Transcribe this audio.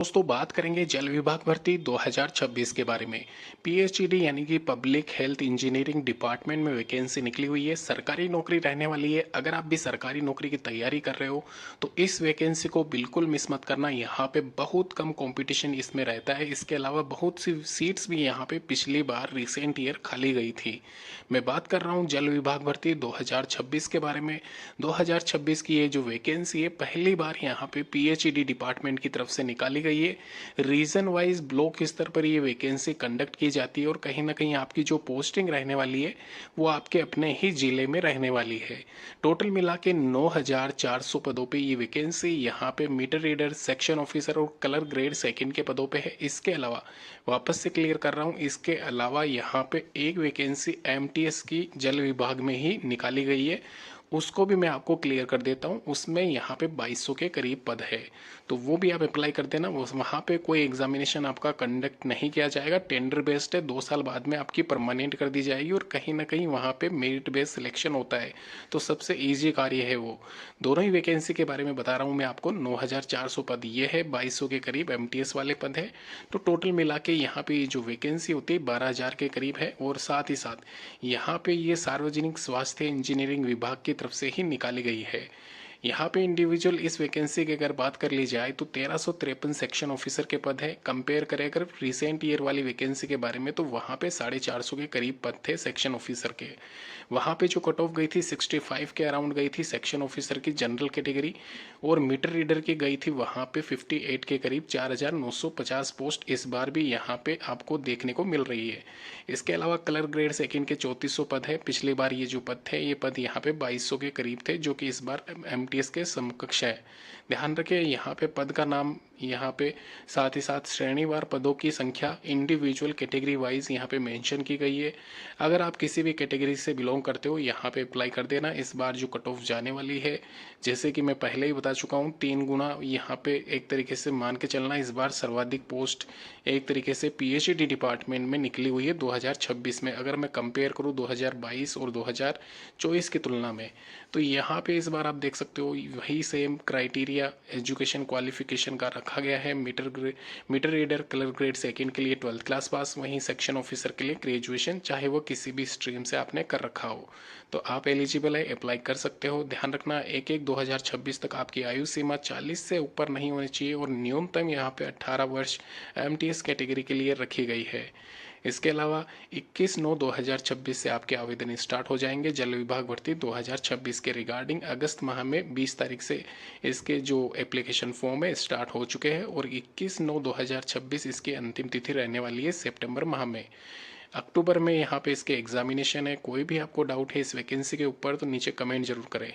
दोस्तों बात करेंगे जल विभाग भर्ती 2026 के बारे में। पीएचईडी यानी कि पब्लिक हेल्थ इंजीनियरिंग डिपार्टमेंट में वैकेंसी निकली हुई है। सरकारी नौकरी रहने वाली है। अगर आप भी सरकारी नौकरी की तैयारी कर रहे हो तो इस वैकेंसी को बिल्कुल मिस मत करना। यहाँ पे बहुत कम कंपटीशन इसमें रहता है। इसके अलावा बहुत सी सीट्स भी यहाँ पे पिछली बार रिसेंट ईयर खाली गई थी। मैं बात कर रहा हूँ जल विभाग भर्ती 2026 के बारे में। 2026 की ये जो वैकेंसी है पहली बार यहाँ पे पीएचईडी डिपार्टमेंट की तरफ से निकाली गई है। रीजन वाइज ब्लॉक स्तर पर ये वैकेंसी कंडक्ट की जाती है और कहीं ना कहीं आपकी जो पोस्टिंग रहने वाली है वो आपके अपने ही जिले में रहने वाली है। टोटल मिला के 9,400 पदों पे ये वैकेंसी यहाँ पे मीटर रीडर, सेक्शन ऑफिसर और कलर ग्रेड सेकंड के पदों पे है। इसके अलावा वापस से क्लियर कर रहा हूँ, इसके अलावा यहाँ पे एक वैकेंसी एमटीएस की जल विभाग में ही निकाली गई है। उसको भी मैं आपको क्लियर कर देता हूँ। उसमें यहाँ पे 2200 के करीब पद है, तो वो भी आप अप्लाई कर देना। वो वहाँ पे कोई एग्जामिनेशन आपका कंडक्ट नहीं किया जाएगा, टेंडर बेस्ड है। 2 साल बाद में आपकी परमानेंट कर दी जाएगी और कहीं ना कहीं वहाँ पे मेरिट बेस्ड सिलेक्शन होता है, तो सबसे ईजी कार्य है वो। दोनों ही वैकेंसी के बारे में बता रहा हूँ मैं आपको। 9,400 पद ये है, 2200 के करीब एमटीएस वाले पद है। तो टोटल मिला के यहाँ पे जो वैकेंसी होती है 12,000 के करीब है। और साथ ही साथ यहाँ पे ये सार्वजनिक स्वास्थ्य इंजीनियरिंग विभाग की तरफ से ही निकाली गई है। यहाँ पे इंडिविजुअल इस वैकेंसी की अगर बात कर ली जाए तो 1353 सेक्शन ऑफिसर के पद है। कंपेयर करें अगर रिसेंट ईयर वाली वैकेंसी के बारे में तो वहाँ पे 450 के करीब पद थे सेक्शन ऑफिसर के। वहाँ पे जो कट ऑफ गई थी 65 के अराउंड गई थी सेक्शन ऑफिसर की जनरल कैटेगरी, और मीटर रीडर की गई थी वहाँ पे 58 के करीब। 4,950 पोस्ट इस बार भी यहाँ पे आपको देखने को मिल रही है। इसके अलावा कलर ग्रेड सेकंड के 3400 पद है। पिछली बार ये जो पद थे ये पद यहाँ पे 2200 के करीब थे, जो कि इस बार एमटीएस के समकक्ष है। ध्यान रखें यहाँ पे पद का नाम, यहाँ पे साथ ही साथ श्रेणीवार पदों की संख्या इंडिविजुअल कैटेगरी वाइज यहाँ पे मेंशन की गई है। अगर आप किसी भी कैटेगरी से बिलोंग करते हो यहाँ पे अप्लाई कर देना। इस बार जो कट ऑफ जाने वाली है, जैसे कि मैं पहले ही बता चुका हूँ, 3 गुना यहाँ पे एक तरीके से मान के चलना। इस बार सर्वाधिक पोस्ट एक तरीके से पीएचडी डिपार्टमेंट में निकली हुई है 2026 में। अगर मैं कंपेयर करूँ 2022 और 2024 की तुलना में, तो यहाँ पे इस बार आप देख सकते हो वही सेम क्राइटेरिया एजुकेशन क्वालिफिकेशन का रखा गया है। Meter reader colour grade second के लिए 12th क्लास पास, वहीं सेक्शन ऑफिसर के लिए ग्रेजुएशन, चाहे वो किसी भी स्ट्रीम से आपने कर रखा हो, तो आप एलिजिबल है, अप्लाई कर सकते हो। ध्यान रखना 1/1/2026 तक आपकी आयु सीमा 40 से ऊपर नहीं होनी चाहिए और न्यूनतम यहाँ पे 18 वर्ष एमटीएस कैटेगरी के लिए रखी गई है। इसके अलावा 21/9/2026 से आपके आवेदन स्टार्ट हो जाएंगे। जल विभाग भर्ती 2026 के रिगार्डिंग अगस्त माह में 20 तारीख से इसके जो एप्लीकेशन फॉर्म है स्टार्ट हो चुके हैं और 21/9/2026 इसकी अंतिम तिथि रहने वाली है सितंबर माह में। अक्टूबर में यहाँ पे इसके एग्जामिनेशन है। कोई भी आपको डाउट है इस वैकेंसी के ऊपर तो नीचे कमेंट जरूर करें।